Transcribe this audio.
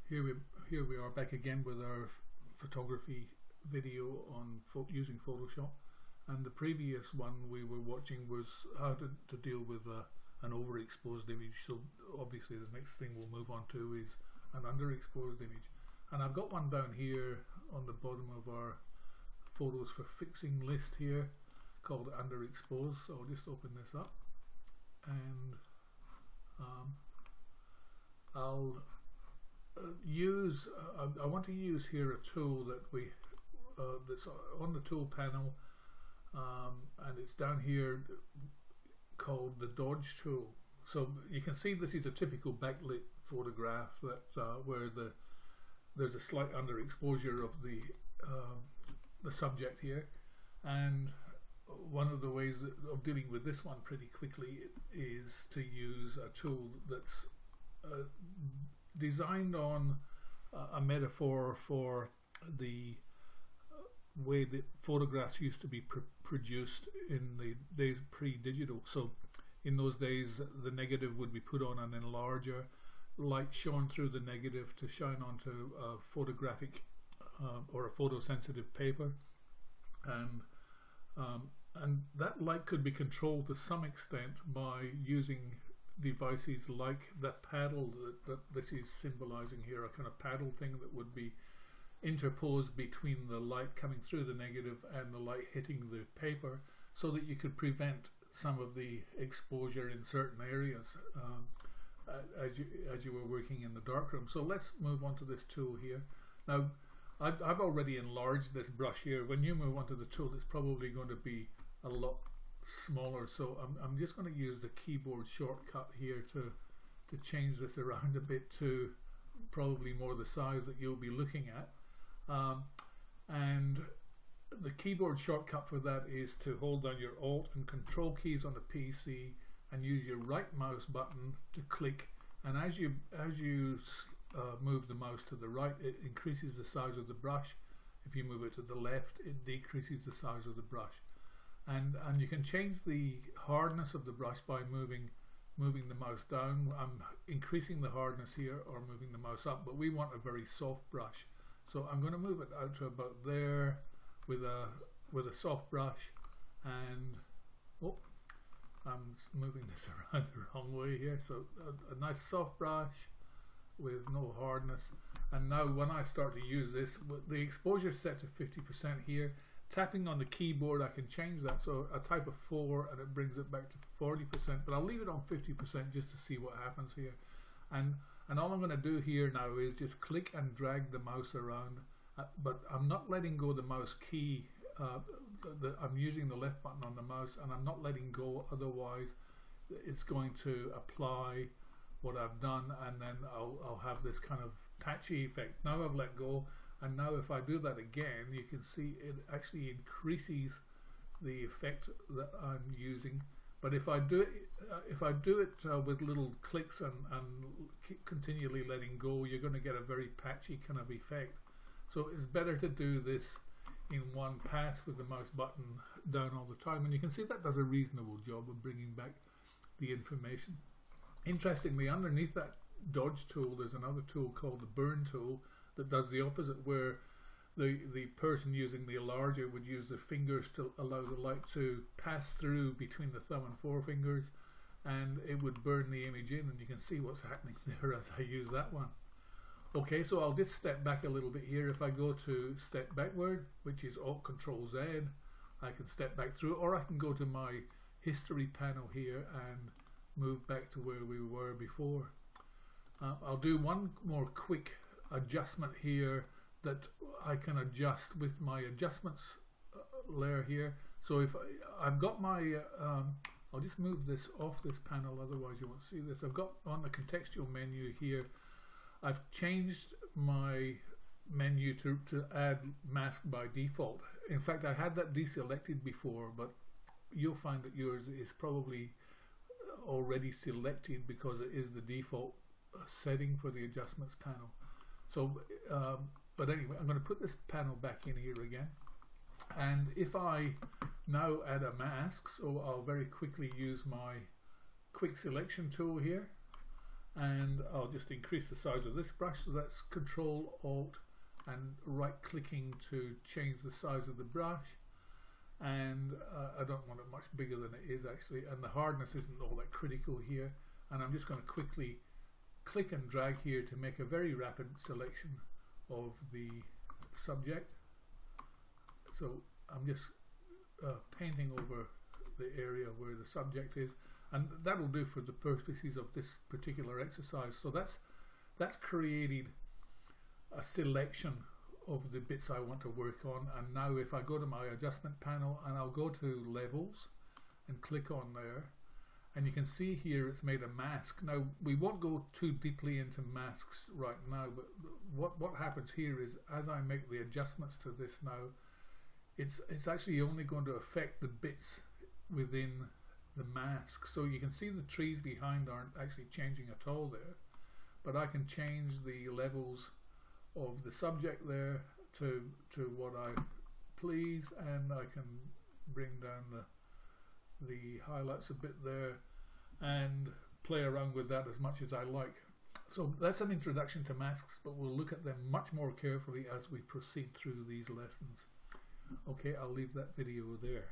Here we are back again with our photography video on using Photoshop, and the previous one we were watching was how to deal with an overexposed image. So obviously the next thing we'll move on to is an underexposed image, and I've got one down here on the bottom of our photos for fixing list here called underexposed. So I'll just open this up, and I'll use I want to use here a tool that we that's on the tool panel, and it's down here called the Dodge tool. So you can see this is a typical backlit photograph that where there's a slight underexposure of the subject here, and one of the ways of dealing with this one pretty quickly is to use a tool that's designed on a metaphor for the way that photographs used to be produced in the days pre-digital. So in those days the negative would be put on an enlarger, light shone through the negative to shine onto a photographic or a photosensitive paper, and that light could be controlled to some extent by using devices like that paddle that this is symbolizing here, a kind of paddle thing that would be interposed between the light coming through the negative and the light hitting the paper, so that you could prevent some of the exposure in certain areas as you were working in the darkroom. So let's move on to this tool here. Now I've already enlarged this brush here. When you move on to the tool, it's probably going to be a lot smaller, so I'm just going to use the keyboard shortcut here to change this around a bit to probably more the size that you'll be looking at, and the keyboard shortcut for that is to hold down your Alt and Control keys on the PC and use your right mouse button to click, and as you move the mouse to the right, it increases the size of the brush. If you move it to the left, it decreases the size of the brush. And you can change the hardness of the brush by moving the mouse down. I'm increasing the hardness here or moving the mouse up, but we want a very soft brush. So I'm going to move it out to about there with a soft brush, and I'm moving this around the wrong way here. So a nice soft brush with no hardness. And now when I start to use this, the exposure is set to 50% here. Tapping on the keyboard, I can change that, so I type a 4 and it brings it back to 40%, but I'll leave it on 50% just to see what happens here. And all I'm going to do here now is just click and drag the mouse around, but I'm not letting go of the mouse key. I'm using the left button on the mouse, and I'm not letting go, otherwise it's going to apply what I've done, and then I'll have this kind of patchy effect. Now I've let go, and now if I do that again, you can see it actually increases the effect that I'm using. But if I do it with little clicks and keep continually letting go, you're going to get a very patchy kind of effect. So it's better to do this in one pass with the mouse button down all the time, and you can see that does a reasonable job of bringing back the information. Interestingly, underneath that Dodge tool there's another tool called the Burn tool that does the opposite, where the person using the enlarger would use the fingers to allow the light to pass through between the thumb and forefingers, and it would burn the image in, and you can see what's happening there as I use that one. Okay, so I'll just step back a little bit here. If I go to step backward, which is Alt Control Z, I can step back through, or I can go to my history panel here and move back to where we were before. I'll do one more quick adjustment here that I can adjust with my adjustments layer here. So if I've got my I'll just move this off this panel, otherwise you won't see this. I've got on the contextual menu here, I've changed my menu to add mask by default. In fact, I had that deselected before, but you'll find that yours is probably already selected because it is the default setting for the adjustments panel. So but anyway, I'm going to put this panel back in here again, and if I now add a mask, so I'll very quickly use my quick selection tool here, and I'll just increase the size of this brush. So that's Control Alt and right clicking to change the size of the brush, and I don't want it much bigger than it is actually, and the hardness isn't all that critical here, and I'm just going to quickly click and drag here to make a very rapid selection of the subject. So I'm just painting over the area where the subject is, and that will do for the purposes of this particular exercise. So that's created a selection of the bits I want to work on. And now if I go to my adjustment panel and I'll go to levels and click on there, and you can see here it's made a mask. Now we won't go too deeply into masks right now, but what happens here is as I make the adjustments to this now, it's actually only going to affect the bits within the mask. So you can see the trees behind aren't actually changing at all there, but I can change the levels of the subject there to what I please, and I can bring down the highlights a bit there and play around with that as much as I like. So that's an introduction to masks, but we'll look at them much more carefully as we proceed through these lessons. Okay, I'll leave that video there.